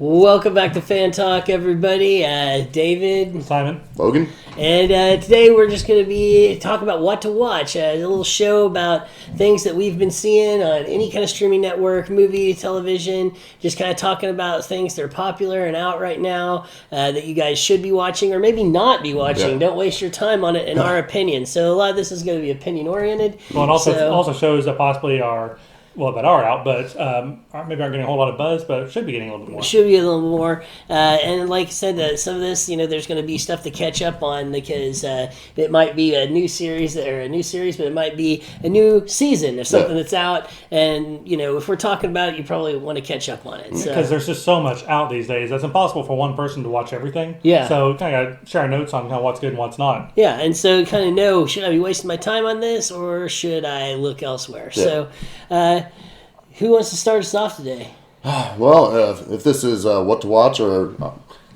Welcome back to Fan Talk, everybody. David, Simon, Logan, and today we're just going to be talking about what to watch. A little show about things that we've been seeing on any kind of streaming network, movie, television. Just kind of talking about things that are popular and out right now that you guys should be watching or maybe not be watching. Yeah. Don't waste your time on it, in our opinion. So a lot of this is going to be opinion oriented. well, and also shows that possibly are that are out, but maybe aren't getting a whole lot of buzz, but should be getting a little bit more. Should be a little more. And like I said, some of this, there's going to be stuff to catch up on because it might be a new series, but it might be a new season of something that's out. And, if we're talking about it, you probably want to catch up on it. Because there's just so much out these days. It's impossible for one person to watch everything. Yeah. So we kind of got to share our notes on kind of what's good and what's not. Yeah, and so kind of know, should I be wasting my time on this or should I look elsewhere? Yeah. So, who wants to start us off today? Well, if this is what to watch or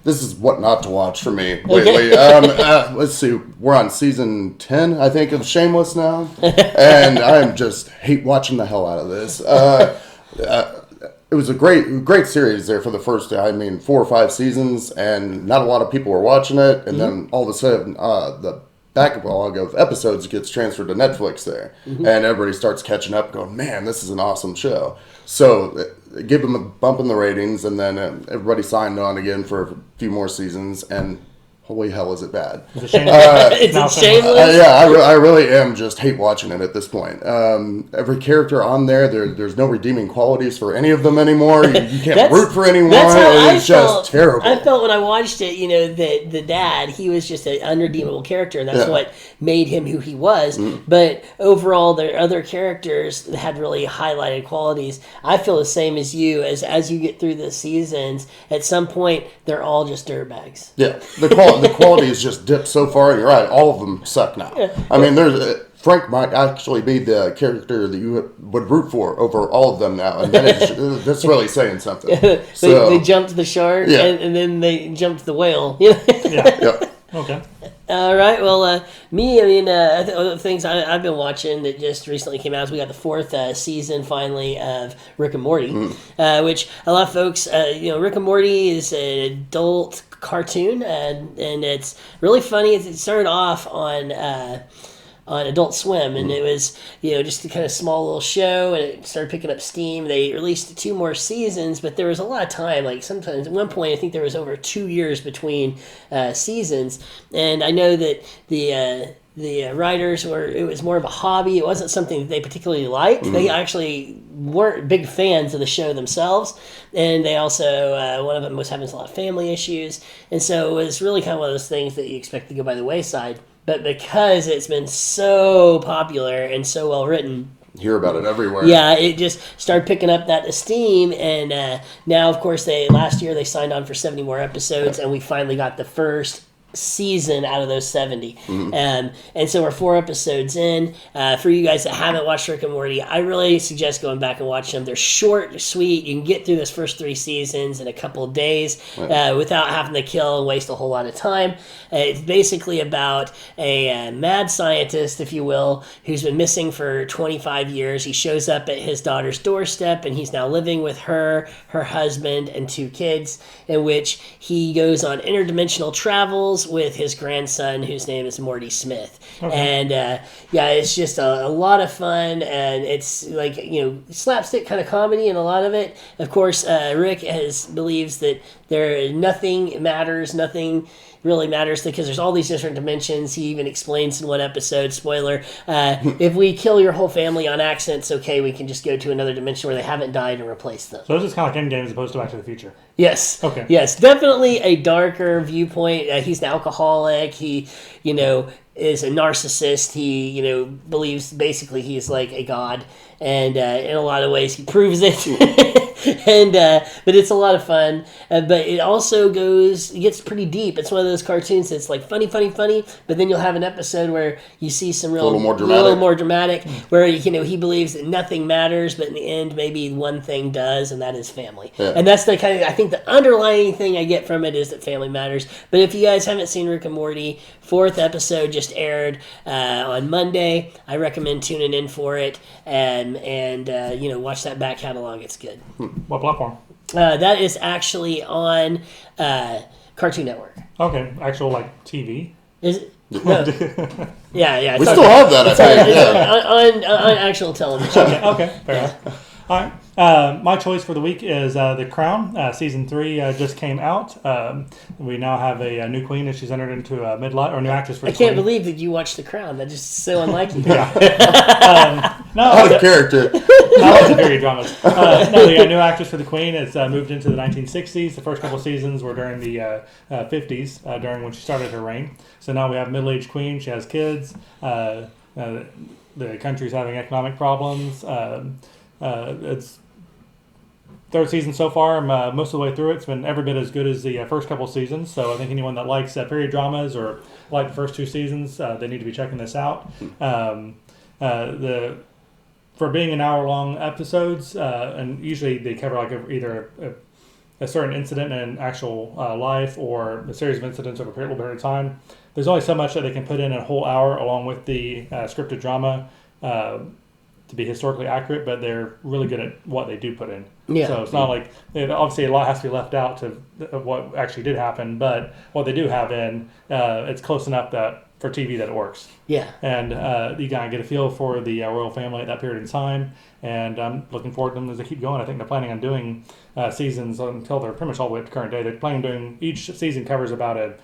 this is what not to watch for me lately. Let's see. We're on season 10, I think, of Shameless now. And I just hate watching the hell out of this. It was a great series there for the first, 4 or 5 seasons, and not a lot of people were watching it. And then all of a sudden, the backlog of episodes gets transferred to Netflix there, and everybody starts catching up, going, "Man, this is an awesome show." So give them a bump in the ratings, and then everybody signed on again for a few more seasons, and holy hell, is it bad? Is it shameless? Is it shameless? I really am just hate watching it at this point. Every character on there's no redeeming qualities for any of them anymore. You can't root for anyone. It's just terrible. I felt when I watched it, that the dad, he was just an unredeemable character, and that's what made him who he was. But overall, the other characters had really highlighted qualities. I feel the same as you. As you get through the seasons, at some point, they're all just dirtbags. Yeah, the quality has just dipped so far, and you're right, all of them suck now. Yeah. Frank might actually be the character that you would root for over all of them now, and that's really saying something. They jumped the shark, and then they jumped the whale. Okay. All right. Well, things I've been watching that just recently came out is we got the 4th season finally of Rick and Morty, which a lot of folks, Rick and Morty is an adult cartoon, and it's really funny. It started off on Adult Swim, and it was just a kind of small little show, and it started picking up steam. They released 2 more seasons, but there was a lot of time. Like sometimes at one point, I think there was over 2 years between seasons, and I know that the writers it was more of a hobby. It wasn't something that they particularly liked. They actually weren't big fans of the show themselves, and they also one of them was having a lot of family issues, and so it was really kind of one of those things that you expect to go by the wayside. But because it's been so popular and so well written, hear about it everywhere. Yeah, it just started picking up that esteem, and now, of course, last year they signed on for 70 more episodes, and we finally got the first season out of those 70. And so we're 4 episodes in. For you guys that haven't watched Rick and Morty, I really suggest going back and watch them. They're short, sweet. You can get through those first 3 seasons in a couple of days without having to kill and waste a whole lot of time. It's basically about a mad scientist, if you will, who's been missing for 25 years. He shows up at his daughter's doorstep, and he's now living with her husband, and 2 kids, in which he goes on interdimensional travels with his grandson, whose name is Morty Smith. Okay. And it's just a lot of fun, and it's like slapstick kind of comedy in a lot of it. Of course, Rick believes that nothing really matters because there's all these different dimensions. He even explains in one episode, spoiler, if we kill your whole family on accident, it's okay, we can just go to another dimension where they haven't died and replace them. So this is kind of like Endgame as opposed to Back to the Future. Yes. Okay. Yes, definitely a darker viewpoint. He's an alcoholic. He, is a narcissist. He, believes basically he's like a god, and in a lot of ways he proves it. But it's a lot of fun. But it also gets pretty deep. It's one of those cartoons that's like funny, but then you'll have an episode where you see some a little more dramatic, where he believes that nothing matters, but in the end maybe one thing does, and that is family. Yeah. And that's the kind of, I think the underlying thing I get from it is that family matters. But if you guys haven't seen Rick and Morty, 4th episode just aired on Monday. I recommend tuning in for it and watch that back catalog. It's good. What platform? That is actually on Cartoon Network. Okay, actual like TV. Is it? No. Yeah. We still have that, I think. On actual television. Okay, fair enough. All right. My choice for the week is The Crown. Season 3 just came out. We now have a new queen, and she's entered into a midlife, or new actress for the I can't queen. believe that you watched The Crown. That's just so unlike you. Out of character. Not the period dramas. No, the new actress for the queen has moved into the 1960s. The first couple seasons were during the 50s, during when she started her reign. So now we have middle-aged queen. She has kids. The country's having economic problems. It's third season so far. I'm most of the way through it. It's been every bit as good as the first couple seasons. So I think anyone that likes period dramas or like the first 2 seasons, they need to be checking this out. For being an hour-long episodes, and usually they cover like either a certain incident in actual life or a series of incidents over a little period of time. There's only so much that they can put in a whole hour along with the scripted drama to be historically accurate, but they're really good at what they do put in. Yeah. So it's not like, obviously a lot has to be left out of what actually did happen, but what they do have in, it's close enough that for TV that it works. Yeah. And you kind of get a feel for the royal family at that period of time, and I'm looking forward to them as they keep going. I think they're planning on doing seasons until they're pretty much all the way to current day. They're planning on doing, each season covers about a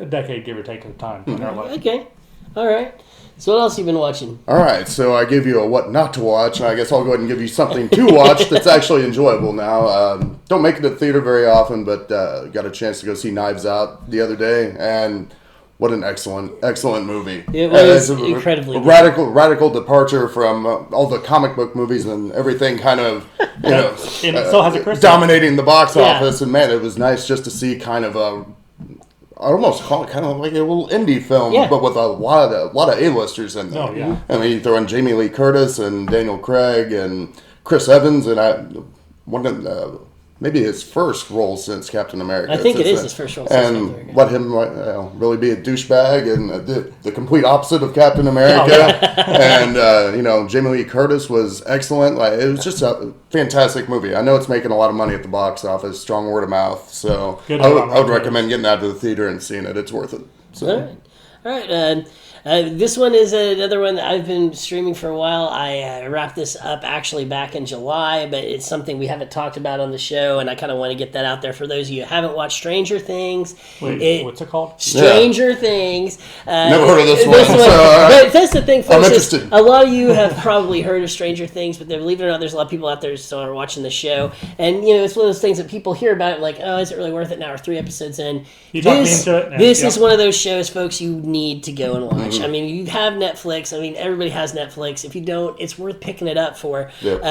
decade, give or take, of time in their life. Okay. All right. So what else have you been watching? All right, so I gave you a what not to watch. I guess I'll go ahead and give you something to watch that's actually enjoyable now. Don't make it to the theater very often, but got a chance to go see Knives Out the other day, and what an excellent movie. It was incredibly good. Radical departure from all the comic book movies and everything kind of, And it still has a Christmas. dominating the box office. And man, it was nice just to see kind of I almost call it kind of like a little indie film, but with a lot of A-listers in there. Oh, yeah. I mean, you throw in Jamie Lee Curtis and Daniel Craig and Chris Evans, and maybe his first role since Captain America. I think it is his first role since Captain America. And let him really be a douchebag and the complete opposite of Captain America. And, Jamie Lee Curtis was excellent. It was just a fantastic movie. I know it's making a lot of money at the box office, strong word of mouth. So I would recommend getting out to the theater and seeing it. It's worth it. So. All right. This one is another one that I've been streaming for a while. I wrapped this up actually back in July, but it's something we haven't talked about on the show, and I kind of want to get that out there for those of you who haven't watched Stranger Things. Wait, what's it called? Stranger Things. Never heard of this one. But that's the thing, folks. I'm interested. A lot of you have probably heard of Stranger Things, but believe it or not, there's a lot of people out there still are watching the show. And, it's one of those things that people hear about it like, oh, is it really worth it now? We're 3 episodes in. You talk me into it. This is one of those shows, folks, you need to go and watch. I mean, you have Netflix. I mean, everybody has Netflix. If you don't, it's worth picking it up for. Yep.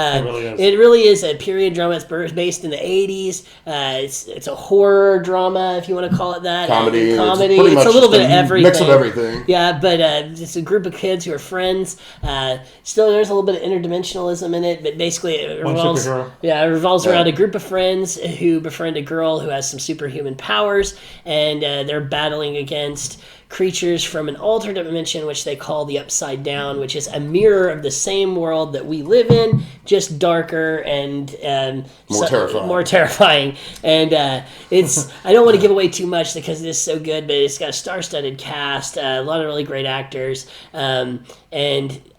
It really is a period drama. It's based in the 80s. It's a horror drama, if you want to call it that. Comedy. It's a little bit of everything. Mix of everything. Yeah, but it's a group of kids who are friends. Still, there's a little bit of interdimensionalism in it, but basically it revolves around a group of friends who befriend a girl who has some superhuman powers, and they're battling against creatures from an alternate dimension, which they call the Upside Down, which is a mirror of the same world that we live in, just darker and more terrifying. And it's I don't want to give away too much because it is so good, but it's got a star-studded cast, a lot of really great actors, and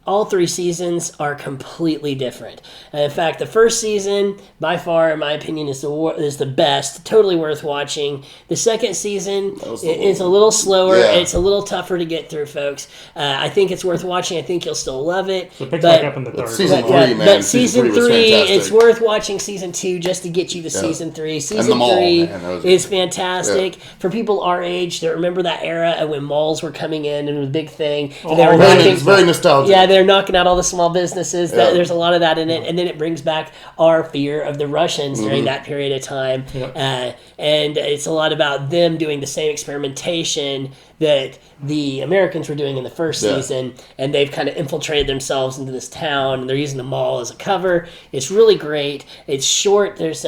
all 3 seasons are completely different. In fact, the first season, by far, in my opinion, is the best. Totally worth watching. The second season is a little slower. Yeah. It's a little tougher to get through, folks. I think it's worth watching. I think you'll still love it. So it picks back up in the third. Season 3, man. But season 3, it's fantastic. worth watching season 2 just to get you to season 3. Season 3 is fantastic. Yeah. For people our age that remember that era when malls were coming in and it was a big thing. It's very nostalgic. Yeah, they're knocking out all the small businesses. There's a lot of that in it, and then it brings back our fear of the Russians during that period of time. And it's a lot about them doing the same experimentation that the Americans were doing in the first season, and they've kind of infiltrated themselves into this town, and they're using the mall as a cover. It's really great. It's short. There's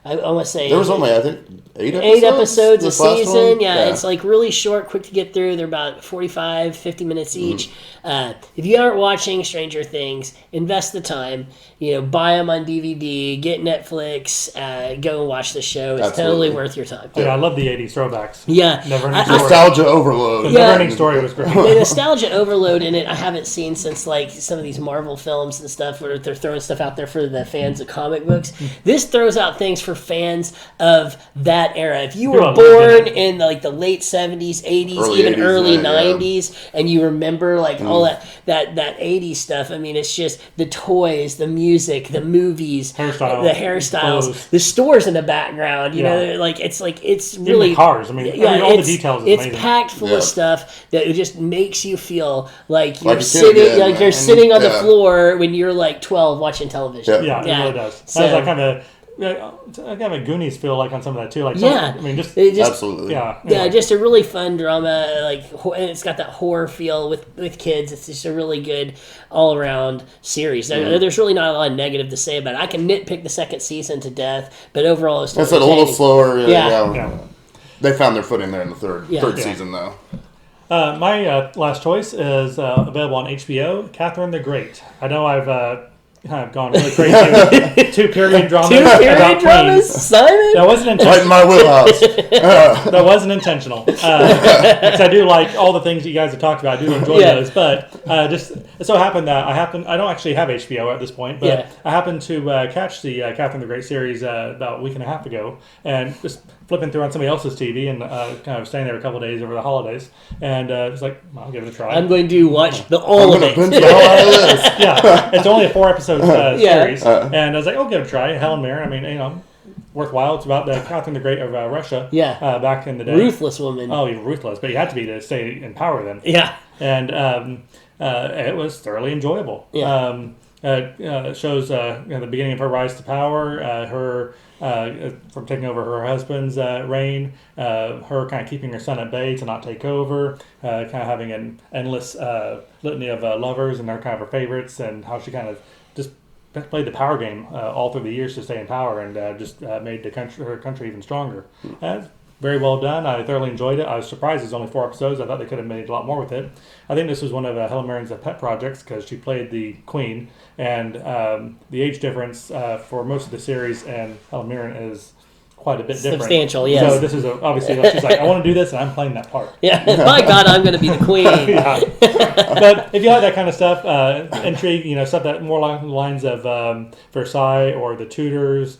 I want to say There was only, I think, 8 episodes? 8 episodes a this last season. one? Yeah, it's like really short, quick to get through. They're about 45, 50 minutes each. If you aren't watching Stranger Things, invest the time. Buy them on DVD, get Netflix, go and watch the show. It's Absolutely. totally worth your time. Yeah, I love the 80s throwbacks. Yeah. Never-ending story. Nostalgia overload. The Yeah. never-ending story was great. The nostalgia overload in it, I haven't seen since like some of these Marvel films and stuff where they're throwing stuff out there for the fans of comic books. This throws out things for fans of that era. If you were Well, born in like the late 70s, 80s, Early even 80s, early yeah. 90s, and you remember like all that 80s stuff, I mean, it's just the toys, the music, the movies, Hairstyle, the hairstyles, clothes. the stores in the background. You Yeah. know, it's Even really the cars. I mean, all the details is it's amazing. packed full Yeah. of stuff that it just makes you feel like you're a kid sitting, again, like you're man. sitting on the Yeah. floor when you're like 12 watching television. Yeah. Yeah, it really does. So- That was like kind of a Goonies feel like on some of that too. Like Yeah. I mean, just It just Absolutely. yeah, yeah, just a really fun drama. And it's got that horror feel with kids. It's just a really good all around series. There's really not a lot of negative to say about it. I can nitpick the second season to death, but overall it's still That's a little entertaining. slower. Yeah. Yeah. They found their footing there in the third Yeah. season, though. My last choice is available on HBO. Catherine the Great. I know I've gone really crazy with 2 period dramas Two period about dramas, queens. Simon. That wasn't Right in intentional. my wheelhouse. That wasn't intentional. Because I do like all the things that you guys have talked about. I do enjoy Yeah. those. But just it so happened that I don't actually have HBO at this point, but Yeah. I happened to catch the Catherine the Great series about a week and a half ago, and just flipping through on somebody else's TV and kind of staying there a couple of days over the holidays, and it's like, I'll give it a try. I'm going to watch the I'm all going of to binge it. the hell out of this. Yeah, it's only a 4-episode Yeah. series, and I was like, I'll give it a try. Helen Mirren, I mean, worthwhile. It's about the Catherine the Great of Russia. Yeah. Back in the day. Ruthless woman. Oh, you're ruthless, but you had to be to stay in power then. Yeah. And it was thoroughly enjoyable. Yeah. It shows the beginning of her rise to power, her from taking over her husband's reign, her kind of keeping her son at bay to not take over, kind of having an endless litany of lovers and they're kind of her favorites, and how she kind of just played the power game all through the years to stay in power, and just made her country even stronger. Very well done. I thoroughly enjoyed it. I was surprised there's only 4 episodes. I thought they could have made a lot more with it. I think this was one of Helen Mirren's pet projects because she played the queen, and the age difference for most of the series and Helen Mirren is quite a bit different. Substantial, yes. So this is obviously she's like, I want to do this, and I'm playing that part. Yeah. My God, I'm going to be the queen. Yeah. But if you like that kind of stuff, intrigue, stuff that more along the lines of Versailles or The Tudors,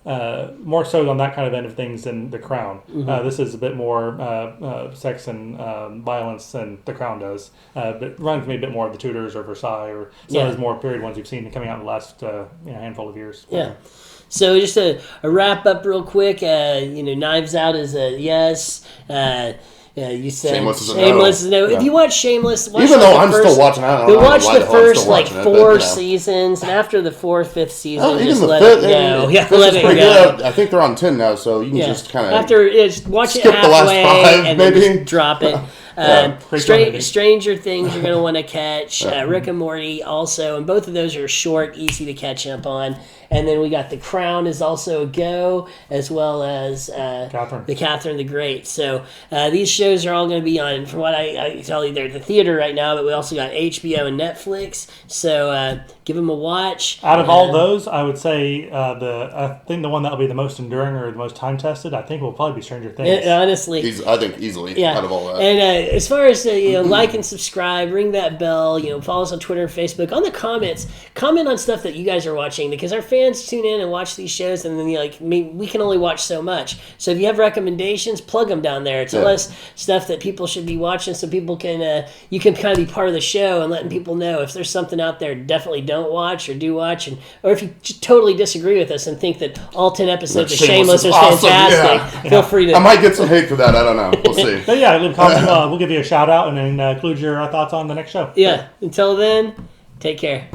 more so on that kind of end of things than The Crown. This is a bit more sex and violence than The Crown does. But reminds me a bit more of The Tudors or Versailles or some of those more period ones you've seen coming out in the last handful of years. Yeah. So just a wrap up real quick. Knives Out is a yes. You said Shameless is a no. Shameless is a no. Yeah. If you watch Shameless, watch Even like though the I'm first, still watching it, I don't but know watch why the hell I'm first still like watching it, 4 but, seasons, and after the 4th, 5th season, Even just the let fifth, it go. fifth Yeah, is let it pretty go. good. I think they're on 10 now, so you can just kind of after it's watch it skip the last halfway 5, and maybe. then just drop it. Great comedy. Stranger Things you're going to want to catch. Rick and Morty also, and both of those are short, easy to catch up on. And then we got The Crown is also a go, as well as Catherine. the Catherine the Great. So these shows are all going to be on, from what I tell you, they're at the theater right now, but we also got HBO and Netflix. So give them a watch. Out of all those, I would say I think the one that will be the most enduring or the most time tested, I think will probably be Stranger Things. Honestly. I think easily out of all that. And as far as like and subscribe, ring that bell, follow us on Twitter and Facebook. On the comments, comment on stuff that you guys are watching, because our fans tune in and watch these shows, and then we can only watch so much. So if you have recommendations, plug them down there. Tell us stuff that people should be watching, so people can you can kind of be part of the show and letting people know if there's something out there definitely don't watch or do watch, or if you just totally disagree with us and think that all 10 episodes of Shameless is awesome. fantastic. Yeah. Feel free to. I might get some hate for that. I don't know. We'll see. But yeah, leave a comment. We'll give you a shout out and then include your thoughts on the next show. Yeah. Until then, take care.